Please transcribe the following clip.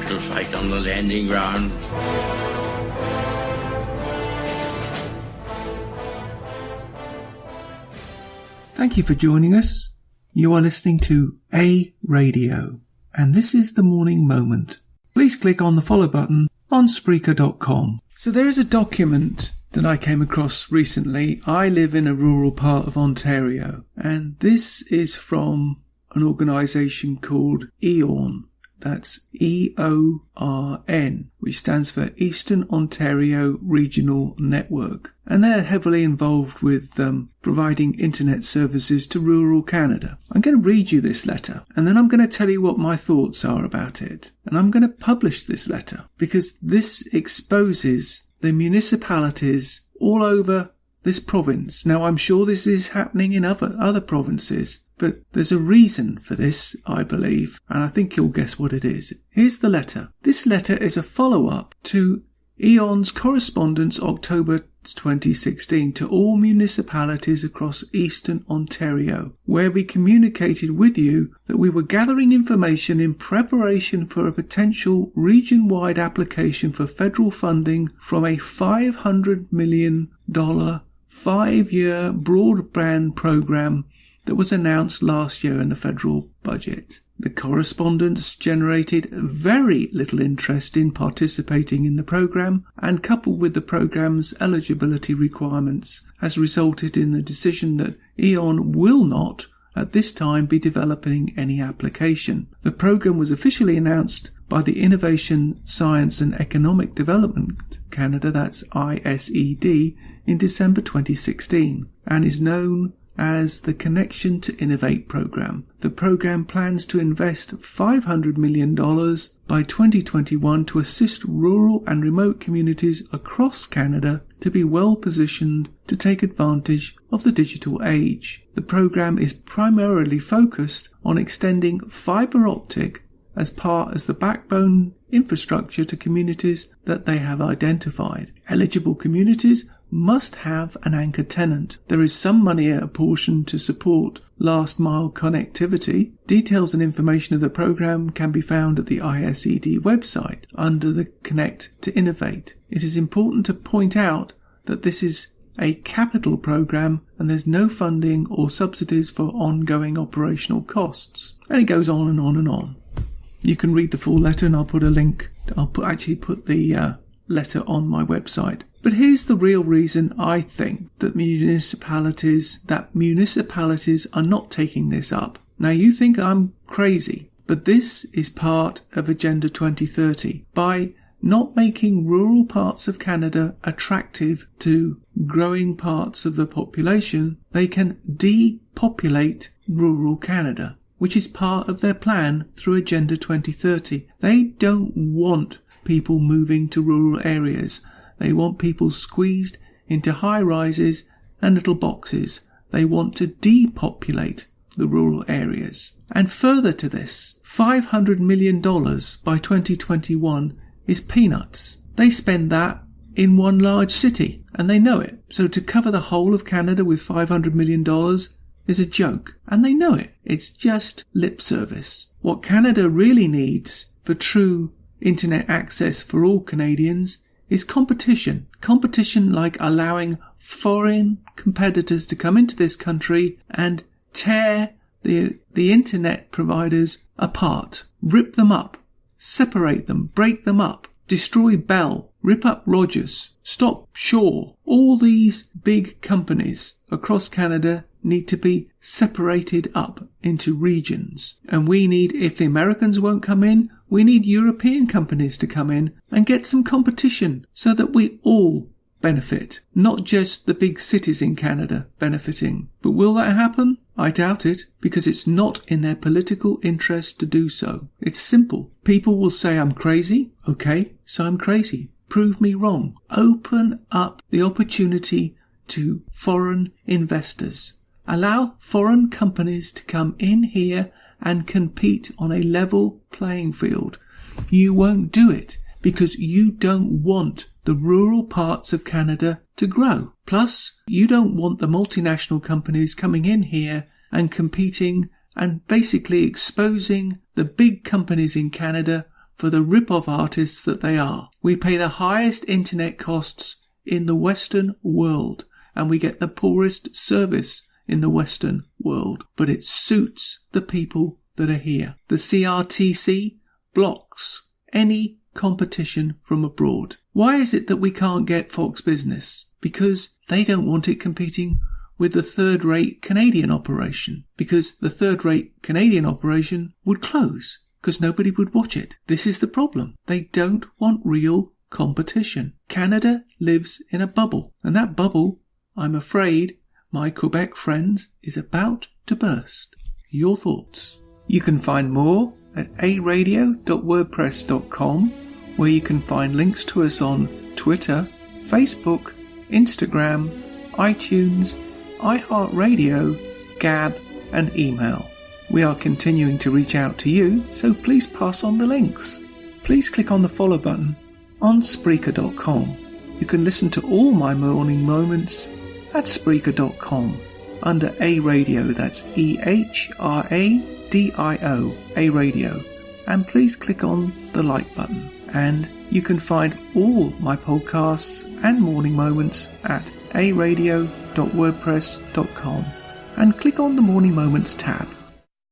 to fight on the landing ground. Thank you for joining us. You are listening to A Radio, and this is the Morning Moment. Please click on the follow button on Spreaker.com. So there is a document that I came across recently. I live in a rural part of Ontario, and this is from an organisation called EORN. That's EORN, which stands for Eastern Ontario Regional Network. And they're heavily involved with providing internet services to rural Canada. I'm going to read you this letter, and then I'm going to tell you what my thoughts are about it. And I'm going to publish this letter because this exposes the municipalities all over this province. Now, I'm sure this is happening in other provinces, but there's a reason for this, I believe, and I think you'll guess what it is. Here's the letter. This letter is a follow-up to EORN's correspondence October 2016 to all municipalities across Eastern Ontario, where we communicated with you that we were gathering information in preparation for a potential region-wide application for federal funding from a $500 million 5-year broadband program that was announced last year in the federal budget. The correspondence generated very little interest in participating in the program, and coupled with the program's eligibility requirements has resulted in the decision that EORN will not at this time be developing any application. The program was officially announced by the Innovation, Science and Economic Development Canada, that's ISED, in December 2016, and is known as the Connection to Innovate program. The program plans to invest $500 million by 2021 to assist rural and remote communities across Canada to be well positioned to take advantage of the digital age. The program is primarily focused on extending fibre optic as part of the backbone infrastructure to communities that they have identified. Eligible communities must have an anchor tenant. There is some money apportioned to support last mile connectivity. Details and information of the program can be found at the ISED website under the Connect to Innovate. It is important to point out that this is a capital program and there's no funding or subsidies for ongoing operational costs. And it goes on and on and on. You can read the full letter, and I'll put a link. I'll put the letter on my website. But here's the real reason I think that municipalities are not taking this up. Now, you think I'm crazy, but this is part of Agenda 2030. By not making rural parts of Canada attractive to growing parts of the population, they can depopulate rural Canada, which is part of their plan through Agenda 2030. They don't want people moving to rural areas. They want people squeezed into high-rises and little boxes. They want to depopulate the rural areas. And further to this, $500 million by 2021 is peanuts. They spend that in one large city, and they know it. So to cover the whole of Canada with $500 million is a joke, and they know it. It's just lip service. What Canada really needs for true internet access for all Canadians is competition. Competition like allowing foreign competitors to come into this country and tear the internet providers apart, rip them up, separate them, break them up, destroy Bell, rip up Rogers, stop Shaw. All these big companies across Canada need to be separated up into regions. And we need, if the Americans won't come in, we need European companies to come in and get some competition so that we all benefit, not just the big cities in Canada benefiting. But will that happen? I doubt it, because it's not in their political interest to do so. It's simple. People will say I'm crazy. Okay, so I'm crazy. Prove me wrong. Open up the opportunity to foreign investors. Allow foreign companies to come in here and compete on a level playing field. You won't do it because you don't want the rural parts of Canada to grow. Plus, you don't want the multinational companies coming in here and competing and basically exposing the big companies in Canada for the rip-off artists that they are. We pay the highest internet costs in the Western world, and we get the poorest service in the Western world. But it suits the people that are here. The CRTC blocks any competition from abroad. Why is it that we can't get Fox Business? Because they don't want it competing with the third-rate Canadian operation. Because the third-rate Canadian operation would close, because nobody would watch it. This is the problem. They don't want real competition. Canada lives in a bubble, and that bubble, I'm afraid, my Quebec friends, is about to burst. Your thoughts? You can find more at aradio.wordpress.com, where you can find links to us on Twitter, Facebook, Instagram, iTunes, iHeartRadio, Gab and email. We are continuing to reach out to you, so please pass on the links. Please click on the follow button on Spreaker.com. You can listen to all my morning moments at Spreaker.com under A Radio, that's EHRADIO, A Radio. And please click on the like button. And you can find all my podcasts and morning moments at aradio.wordpress.com and click on the Morning Moments tab.